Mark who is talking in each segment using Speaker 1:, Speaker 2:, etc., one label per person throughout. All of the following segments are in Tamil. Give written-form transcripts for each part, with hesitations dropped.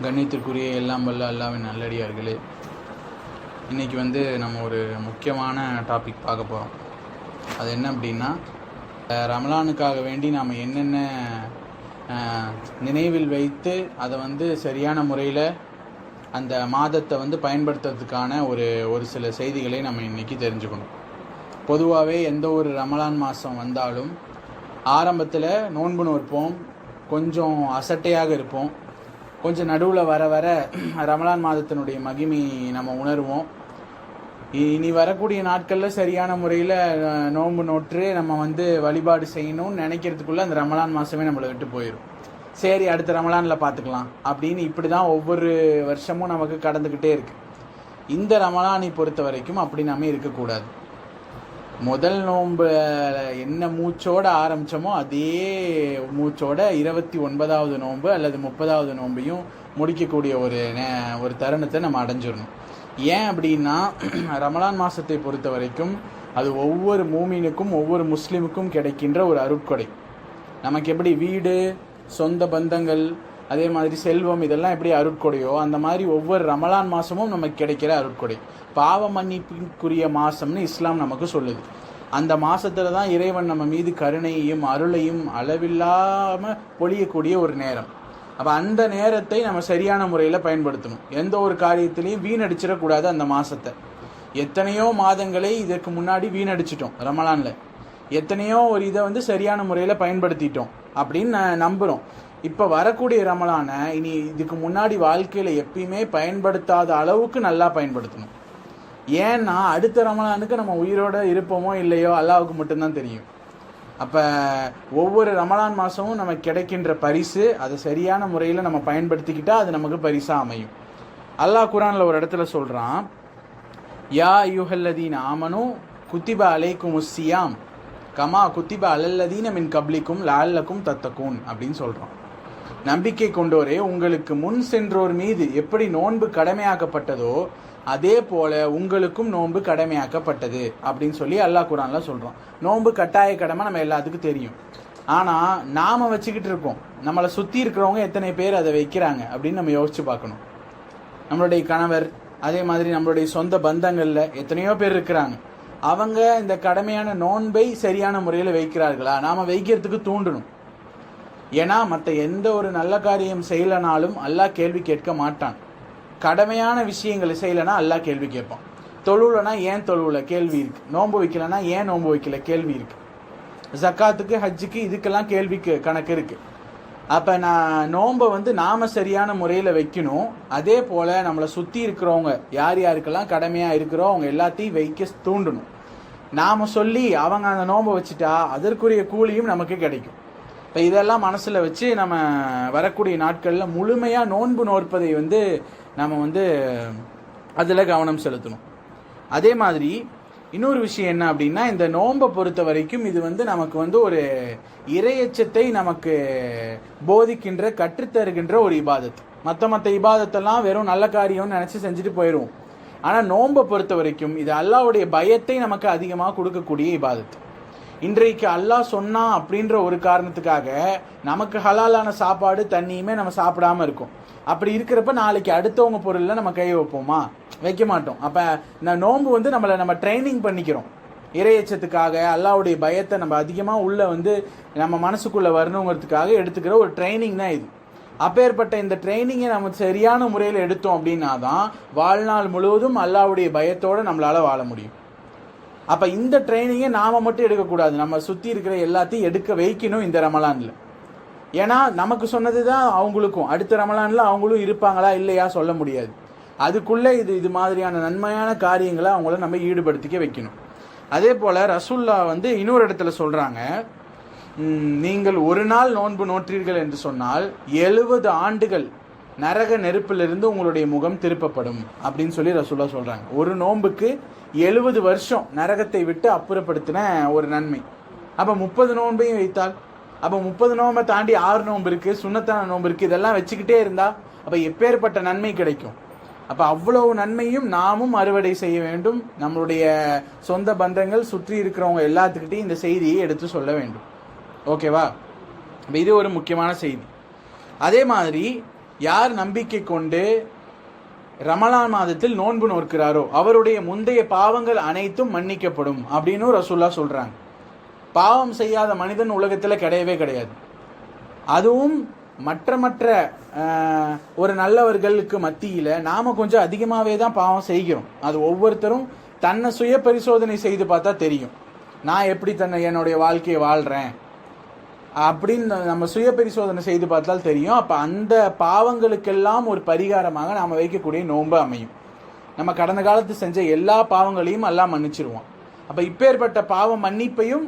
Speaker 1: கண்ணியத்திற்குரிய எல்லாம் வல்ல அல்லாவின் நல்லடியார்களே, இன்றைக்கி நம்ம ஒரு முக்கியமான டாபிக் பார்க்க போகிறோம். அது என்ன அப்படின்னா, ரமலானுக்காக வேண்டி நாம் என்னென்ன நினைவில் வைத்து அதை சரியான முறையில் அந்த மாதத்தை பயன்படுத்துறதுக்கான ஒரு சில செய்திகளை நம்ம இன்றைக்கி தெரிஞ்சுக்கணும். பொதுவாகவே எந்த ஒரு ரமலான் மாதம் வந்தாலும் ஆரம்பத்தில் நோன்பு நோற்போம், கொஞ்சம் அசட்டையாக இருப்போம். கொஞ்சம் நடுவில் வர வர ரமலான் மாதத்தினுடைய மகிமை நம்ம உணர்வோம். இனி வரக்கூடிய நாட்களில் சரியான முறையில் நோன்பு நோற்று நம்ம வழிபாடு செய்யணும்னு நினைக்கிறதுக்குள்ளே அந்த ரமலான் மாதமே நம்மளை விட்டு போயிடும். சரி, அடுத்த ரமலானில் பார்த்துக்கலாம் அப்படின்னு இப்படி தான் ஒவ்வொரு வருஷமும் நமக்கு கடந்துக்கிட்டே இருக்குது. இந்த ரமலானை பொறுத்த வரைக்கும் அப்படி நம்ம இருக்கக்கூடாது. முதல் நோன்பு என்ன மூச்சோடு ஆரம்பித்தோமோ அதே மூச்சோட 29வது நோன்பு அல்லது 30வது நோன்பையும் முடிக்கக்கூடிய ஒரு தருணத்தை நம்ம அடைஞ்சிடணும். ஏன் அப்படின்னா, ரமலான் மாதத்தை பொறுத்த வரைக்கும் அது ஒவ்வொரு மூமினுக்கும் ஒவ்வொரு முஸ்லீமுக்கும் கிடைக்கின்ற ஒரு அருட்கொடை. நமக்கு எப்படி வீடு, சொந்த பந்தங்கள், அதே மாதிரி செல்வம், இதெல்லாம் எப்படி அருட்கொடையோ அந்த மாதிரி ஒவ்வொரு ரமலான் மாதமும் நமக்கு கிடைக்கிற அருட்கொடை. பாவ மன்னிப்புக்குரிய மாதம்னு இஸ்லாம் நமக்கு சொல்லுது. அந்த மாதத்தில் தான் இறைவன் நம்ம மீது கருணையையும் அருளையும் அளவில்லாமல் பொழியக்கூடிய ஒரு நேரம். அப்போ அந்த நேரத்தை நம்ம சரியான முறையில் பயன்படுத்தணும். எந்த ஒரு காரியத்திலையும் வீணடிச்சிடக்கூடாது. அந்த மாதத்தை எத்தனையோ மாதங்களை இதற்கு முன்னாடி வீணடிச்சிட்டோம். ரமலானில் எத்தனையோ ஒரு இதை சரியான முறையில் பயன்படுத்திட்டோம் அப்படின்னு நான் நம்புகிறோம். இப்போ வரக்கூடிய ரமலானை இனி இதுக்கு முன்னாடி வாழ்க்கையில் எப்பயுமே பயன்படுத்தாத அளவுக்கு நல்லா பயன்படுத்தணும். ஏன்னா அடுத்த ரமலானுக்கு நம்ம உயிரோடு இருப்போமோ இல்லையோ அல்லாஹ்வுக்கு மட்டும்தான் தெரியும். அப்போ ஒவ்வொரு ரமலான் மாதமும் நமக்கு கிடைக்கின்ற பரிசு அதை சரியான முறையில் நம்ம பயன்படுத்திக்கிட்டால் அது நமக்கு பரிசாக அமையும். அல்லாஹ் குர்ஆனில் ஒரு இடத்துல சொல்கிறான், யா அய்யுஹல்லதீன ஆமனு குத்திப அலைக்குமுஸ் ஸியாம் கமா குத்திப அலல்லதீன மின் கப்லிக்கும் லஅல்லக்கும் தத்தகூன் அப்படின்னு சொல்கிறோம். நம்பிக்கை கொண்டோரே, உங்களுக்கு முன் சென்றோர் மீது எப்படி நோன்பு கடமையாக்கப்பட்டதோ அதே போல உங்களுக்கும் நோன்பு கடமையாக்கப்பட்டது அப்படின்னு சொல்லி அல்லாஹ் குர்ஆன்ல சொல்கிறோம். நோன்பு கட்டாய கடமை நம்ம எல்லாத்துக்கும் தெரியும். ஆனால் நாம் வச்சுக்கிட்டு இருக்கோம், நம்மளை சுற்றி இருக்கிறவங்க எத்தனை பேர் அதை வைக்கிறாங்க அப்படின்னு நம்ம யோசிச்சு பார்க்கணும். நம்மளுடைய கணவர், அதே மாதிரி நம்மளுடைய சொந்த பந்தங்களில் எத்தனையோ பேர் இருக்கிறாங்க. அவங்க இந்த கடமையான நோன்பை சரியான முறையில் வைக்கிறார்களா? நாம் வைக்கிறதுக்கு தூண்டணும். ஏன்னா மற்ற எந்த ஒரு நல்ல காரியம் செய்யலைனாலும் அல்லாஹ் கேள்வி கேட்க மாட்டான். கடமையான விஷயங்களை செய்யலைன்னா அல்லாஹ் கேள்வி கேட்பான். தொழுலனா ஏன் தொழுல கேள்வி இருக்கு. நோன்பு வைக்கலன்னா ஏன் நோன்பு வைக்கல கேள்வி இருக்கு. ஜக்காத்துக்கு, ஹஜ்ஜுக்கு, இதுக்கெல்லாம் கேள்விக்கு கணக்கு இருக்கு. அப்போ நான் நோன்பை நாம சரியான முறையில் வைக்கணும். அதே போல் நம்மளை சுற்றி இருக்கிறவங்க யார் யாருக்கெல்லாம் கடமையாக இருக்கிறோம் அவங்க எல்லாத்தையும் வைக்க தூண்டணும். நாம் சொல்லி அவங்க அந்த நோன்பை வச்சுட்டா அதற்குரிய கூலியும் நமக்கு கிடைக்கும். இப்போ இதெல்லாம் மனசில் வச்சு நம்ம வரக்கூடிய நாட்களில் முழுமையாக நோன்பு நோற்பதை நம்ம அதில் கவனம் செலுத்தணும். அதே மாதிரி இன்னொரு விஷயம் என்ன அப்படின்னா, இந்த நோன்பை பொறுத்த வரைக்கும் இது நமக்கு ஒரு இறையச்சத்தை நமக்கு போதிக்கின்ற, கற்றுத்தருகின்ற ஒரு இபாதத். மற்ற இபாதத்தெல்லாம் வெறும் நல்ல காரியம்னு நினச்சி செஞ்சுட்டு போயிடுவோம். ஆனால் நோன்பை பொறுத்த வரைக்கும் இது அல்லாஹ்வுடைய பயத்தை நமக்கு அதிகமாக கொடுக்கக்கூடிய இபாதத். இன்றைக்கு அல்லாஹ் சொன்னான் அப்படின்ற ஒரு காரணத்துக்காக நமக்கு ஹலாலான சாப்பாடு தண்ணியுமே நம்ம சாப்பிடாம இருக்கோம். அப்படி இருக்கிறப்ப நாளைக்கு அடுத்தவங்க பொருளில் நம்ம கை வைப்போமா? வைக்க மாட்டோம். அப்போ இந்த நோன்பு நம்ம ட்ரைனிங் பண்ணிக்கிறோம். இறையச்சத்துக்காக அல்லாஹ்வுடைய பயத்தை நம்ம அதிகமாக உள்ள நம்ம மனசுக்குள்ளே வரணுங்கிறதுக்காக எடுத்துக்கிற ஒரு ட்ரைனிங் தான் இது. அப்பேற்பட்ட இந்த ட்ரைனிங்கை நம்ம சரியான முறையில் எடுத்தோம் அப்படின்னா தான் வாழ்நாள் முழுவதும் அல்லாஹ்வுடைய பயத்தோடு நம்மளால் வாழ முடியும். அப்போ இந்த ட்ரைனிங்கை நாம் மட்டும் எடுக்கக்கூடாது, நம்ம சுற்றி இருக்கிற எல்லாத்தையும் எடுக்க வைக்கணும் இந்த ரமலானில். ஏன்னா நமக்கு சொன்னது தான் அவங்களுக்கும் அடுத்த ரமலானில் அவங்களும் இருப்பாங்களா இல்லையா சொல்ல முடியாது. அதுக்குள்ளே இது மாதிரியான நன்மையான காரியங்களை அவங்கள நம்ம ஈடுபடுத்திக்க வைக்கணும். அதே போல் ரசூல்லா இன்னொரு இடத்துல சொல்கிறாங்க, நீங்கள் ஒரு நாள் நோன்பு நோற்றீர்கள் என்று சொன்னால் 70 ஆண்டுகள் நரக நெருப்பிலிருந்து உங்களுடைய முகம் திருப்பப்படும் அப்படின்னு சொல்லி ரசூல்லா சொல்கிறாங்க. ஒரு நோன்புக்கு 70 வருஷம் நரகத்தை விட்டு அப்புறப்படுத்தின ஒரு நன்மை. அப்போ 30 நோன்பையும் வைத்தால், அப்போ 30 நோன்பை தாண்டி 6 நோன்பு இருக்குது, சுன்னத்தான நோன்பு இருக்குது. இதெல்லாம் வச்சுக்கிட்டே இருந்தால் அப்போ எப்பேற்பட்ட நன்மை கிடைக்கும். அப்போ அவ்வளவு நன்மையும் நாமும் அறுவடை செய்ய வேண்டும். நம்மளுடைய சொந்த பந்தங்கள் சுற்றி இருக்கிறவங்க எல்லாத்துக்கிட்டையும் இந்த செய்தியை எடுத்து சொல்ல வேண்டும். ஓகேவா? இது ஒரு முக்கியமான செய்தி. அதே மாதிரி யார் நம்பிக்கை கொண்டு ரமலான் மாதத்தில் நோன்பு நோக்கிறாரோ அவருடைய முந்தைய பாவங்கள் அனைத்தும் மன்னிக்கப்படும் அப்படின்னு ரசூல்லா சொல்றாங்க. பாவம் செய்யாத மனிதன் உலகத்தில் கிடையவே கிடையாது. அதுவும் மற்ற ஒரு நல்லவர்களுக்கு மத்தியில் நாம கொஞ்சம் அதிகமாகவே தான் பாவம் செய்கிறோம். அது ஒவ்வொருத்தரும் தன்னை சுய பரிசோதனை செய்து பார்த்தா தெரியும், நான் எப்படி என்னுடைய வாழ்க்கையை வாழ்கிறேன் அப்படின்னு நம்ம சுய பரிசோதனை செய்து பார்த்தால் தெரியும். அப்போ அந்த பாவங்களுக்கெல்லாம் ஒரு பரிகாரமாக நாம் வைக்கக்கூடிய நோன்பு அமையும். நம்ம கடந்த காலத்து செஞ்ச எல்லா பாவங்களையும் எல்லாம் மன்னிச்சிருவோம். அப்போ இப்பேற்பட்ட பாவ மன்னிப்பையும்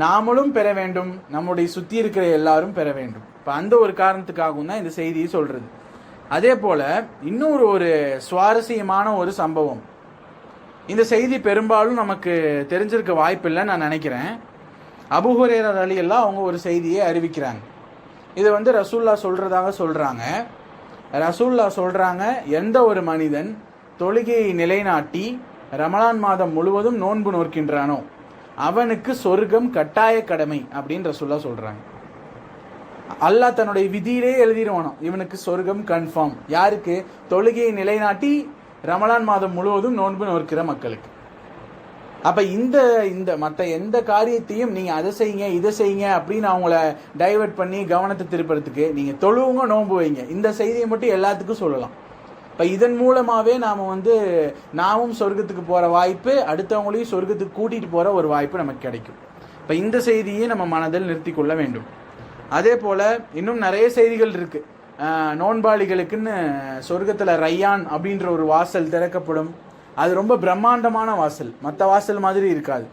Speaker 1: நாமளும் பெற வேண்டும், நம்முடைய சுற்றி இருக்கிற எல்லாரும் பெற வேண்டும். இப்போ அந்த ஒரு காரணத்துக்காகவும் தான் இந்த செய்தியை சொல்றது. அதே போல இன்னொரு ஒரு சுவாரஸ்யமான ஒரு சம்பவம், இந்த செய்தி பெரும்பாலும் நமக்கு தெரிஞ்சிருக்க வாய்ப்பில்லைன்னு நான் நினைக்கிறேன். அபூ ஹுரைரா ரலியல்லாஹு அவங்க ஒரு செய்தியை அறிவிக்கிறாங்க. இது ரசூல்லா சொல்றதாக சொல்றாங்க. ரசூல்லா சொல்றாங்க, எந்த ஒரு மனிதன் தொழுகையை நிலைநாட்டி ரமலான் மாதம் முழுவதும் நோன்பு நோக்கின்றானோ அவனுக்கு சொர்க்கம் கட்டாய கடமை அப்படின்னு ரசூல்லா சொல்றாங்க. அல்லாஹ் தன்னுடைய விதியிலே எழுதிடுவானோ இவனுக்கு சொர்க்கம் கன்ஃபார்ம். யாருக்கு? தொழுகையை நிலைநாட்டி ரமலான் மாதம் முழுவதும் நோன்பு நோக்கிற மக்களுக்கு. அப்ப இந்த மற்ற எந்த காரியத்தையும் நீங்க அதை செய்யுங்க இதை செய்யுங்க அப்படின்னு அவங்கள டைவர்ட் பண்ணி கவனத்தை திருப்புறதுக்கு நீங்க தொழுவுங்க, நோன்பு வைங்க, இந்த செய்தியை மட்டும் எல்லாத்துக்கும் சொல்லலாம். இப்ப இதன் மூலமாவே நாமும் சொர்க்கத்துக்கு போற வாய்ப்பு, அடுத்தவங்களையும் சொர்க்கத்துக்கு கூட்டிட்டு போற ஒரு வாய்ப்பு நமக்கு கிடைக்கும். இப்ப இந்த செய்தியை நம்ம மனதில் நிறுத்தி கொள்ள வேண்டும். அதே போல இன்னும் நிறைய செய்திகள் இருக்கு. நோன்பாளிகளுக்குன்னு சொர்க்கத்துல ரையான் அப்படின்ற ஒரு வாசல் திறக்கப்படும். அது ரொம்ப பிரம்மாண்டமான வாசல், மற்ற வாசல் மாதிரி இருக்காது.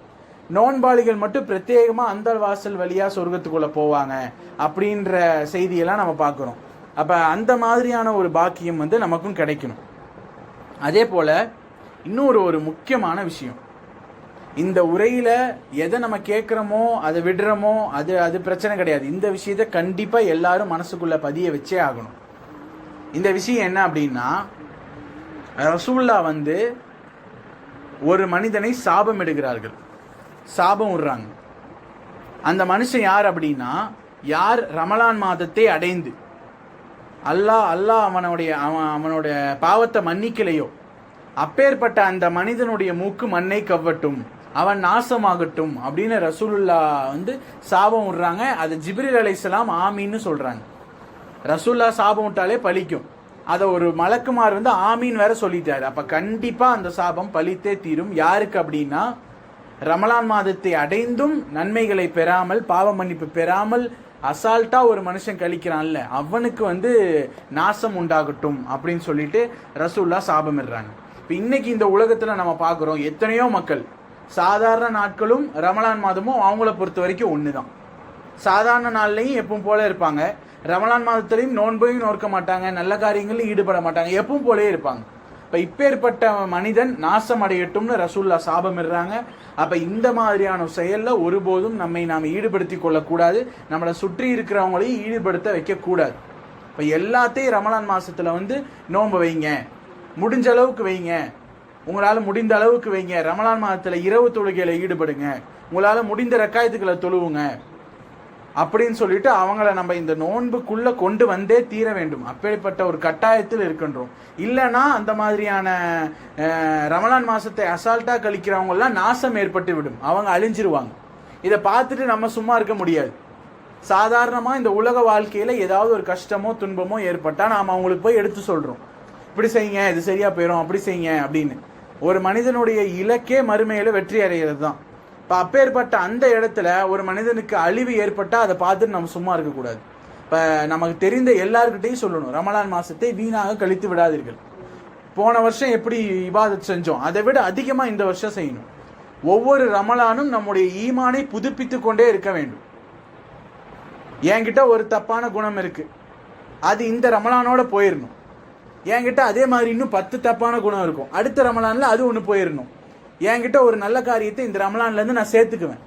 Speaker 1: நோன்பாளிகள் மட்டும் பிரத்யேகமா அந்த வாசல் வழியா சொர்க்கத்துக்குள்ள போவாங்க அப்படின்ற செய்தியெல்லாம் நம்ம பார்க்கிறோம். அப்ப அந்த மாதிரியான ஒரு பாக்கியம் நமக்கும் கிடைக்கணும். அதே போல இன்னொரு ஒரு முக்கியமான விஷயம், இந்த உரையில எதை நம்ம கேட்கிறோமோ அதை விடுறோமோ அது பிரச்சனை கிடையாது. இந்த விஷயத்த கண்டிப்பா எல்லாரும் மனசுக்குள்ள பதிய வச்சே ஆகணும். இந்த விஷயம் என்ன அப்படின்னா, ரசூல்லா ஒரு மனிதனை சாபம் இடுகிறார்கள், சாபம் விடுறாங்க. அந்த மனுஷன் யார் அப்படின்னா, யார் ரமலான் மாதத்தை அடைந்து அல்லாஹ் அவனுடைய பாவத்தை மன்னிக்கலையோ அப்பேற்பட்ட அந்த மனிதனுடைய மூக்கு மண்ணை கவ்வட்டும், அவன் நாசமாகட்டும் அப்படின்னு ரசூலுல்லா சாபம் விடுறாங்க. அது ஜிப்ரீல் அலைஹிஸ்ஸலாம் ஆமீன்னு சொல்றாங்க. ரசூல்லா சாபம் விட்டாலே பலிக்கும். அதை ஒரு மலக்குமார் ஆமீன் வேற சொல்லிட்டாரு. அப்ப கண்டிப்பா அந்த சாபம் பலித்தே தீரும். யாருக்கு அப்படின்னா, ரமலான் மாதத்தை அடைந்தும் நன்மைகளை பெறாமல் பாவ மன்னிப்பு பெறாமல் அசால்ட்டா ஒரு மனுஷன் கழிக்கிறான்ல அவனுக்கு நாசம் உண்டாகட்டும் அப்படின்னு சொல்லிட்டு ரசூல்லா சாபமிடுறாங்க. இப்ப இன்னைக்கு இந்த உலகத்துல நம்ம பாக்குறோம், எத்தனையோ மக்கள் சாதாரண நாட்களும் ரமலான் மாதமும் அவங்கள பொறுத்த வரைக்கும் ஒண்ணுதான். சாதாரண நாள்லையும் எப்பவும் போல இருப்பாங்க, ரமலான் மாதத்திலையும் நோன்பையும் நோக்க மாட்டாங்க, நல்ல காரியங்களும் ஈடுபட மாட்டாங்க, எப்பவும் போலே இருப்பாங்க. இப்ப இப்பேற்பட்ட மனிதன் நாசம் அடையட்டும்னு ரசூல்லா சாபமிடுறாங்க. அப்ப இந்த மாதிரியான செயல்ல ஒருபோதும் நாம் ஈடுபடுத்தி கொள்ளக்கூடாது, நம்மளை சுற்றி இருக்கிறவங்களையும் ஈடுபடுத்த வைக்க கூடாது. இப்ப எல்லாத்தையும் ரமலான் மாசத்துல நோன்பு வைங்க, முடிஞ்ச அளவுக்கு வைங்க, உங்களால முடிந்த அளவுக்கு வைங்க. ரமலான் மாதத்துல இரவு தொழுகையில ஈடுபடுங்க, உங்களால முடிந்த ரக்காயத்துக்களை தொழுவுங்க அப்படின்னு சொல்லிட்டு அவங்கள நம்ம இந்த நோன்புக்குள்ள கொண்டு வந்தே தீர வேண்டும். அப்படிப்பட்ட ஒரு கட்டாயத்தில் இருக்கின்றோம். இல்லைன்னா அந்த மாதிரியான ரமலான் மாசத்தை அசால்ட்டா கழிக்கிறவங்க எல்லாம் நாசம் ஏற்பட்டு விடும், அவங்க அழிஞ்சிருவாங்க. இதை பார்த்துட்டு நம்ம சும்மா இருக்க முடியாது. சாதாரணமா இந்த உலக வாழ்க்கையில ஏதாவது ஒரு கஷ்டமோ துன்பமோ ஏற்பட்டா நாம அவங்களுக்கு போய் எடுத்து சொல்றோம், இப்படி செய்யுங்க, இது சரியா போயிடும், அப்படி செய்யுங்க அப்படின்னு. ஒரு மனிதனுடைய இலக்கே மறுமையில வெற்றி அடைகிறது தான். இப்ப அப்பேற்பட்ட அந்த இடத்துல ஒரு மனிதனுக்கு அழிவு ஏற்பட்டா அதை பார்த்துட்டு நம்ம சும்மா இருக்கக்கூடாது. இப்ப நமக்கு தெரிந்த எல்லாருக்கிட்டையும் சொல்லணும், ரமலான் மாசத்தை வீணாக கழித்து விடாதீர்கள். போன வருஷம் எப்படி இபாதத் செஞ்சோம் அதை விட அதிகமா இந்த வருஷம் செய்யணும். ஒவ்வொரு ரமலானும் நம்முடைய ஈமானை புதுப்பித்து கொண்டே இருக்க வேண்டும். என்கிட்ட ஒரு தப்பான குணம் இருக்கு, அது இந்த ரமலானோட போயிடணும். என்கிட்ட அதே மாதிரி இன்னும் 10 தப்பான குணம் இருக்கும், அடுத்த ரமலான்ல அது ஒன்று போயிடணும். என்கிட்ட ஒரு நல்ல காரியத்தை இந்த ரமலான்ல இருந்து நான் சேர்த்துக்குவேன்,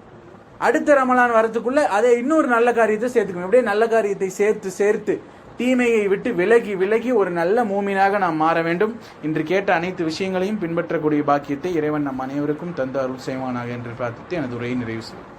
Speaker 1: அடுத்த ரமலான் வரதுக்குள்ள அதை இன்னொரு நல்ல காரியத்தை சேர்த்துக்குவேன். அப்படியே நல்ல காரியத்தை சேர்த்து சேர்த்து தீமையை விட்டு விலகி விலகி ஒரு நல்ல மூமினாக நாம் மாற வேண்டும். இன்று கேட்ட அனைத்து விஷயங்களையும் பின்பற்றக்கூடிய பாக்கியத்தை இறைவன் நம் அனைவருக்கும் தந்து அருள் செய்வானாக என்று பிரார்த்தித்து எனது உரையை நிறைவு செய்யும்.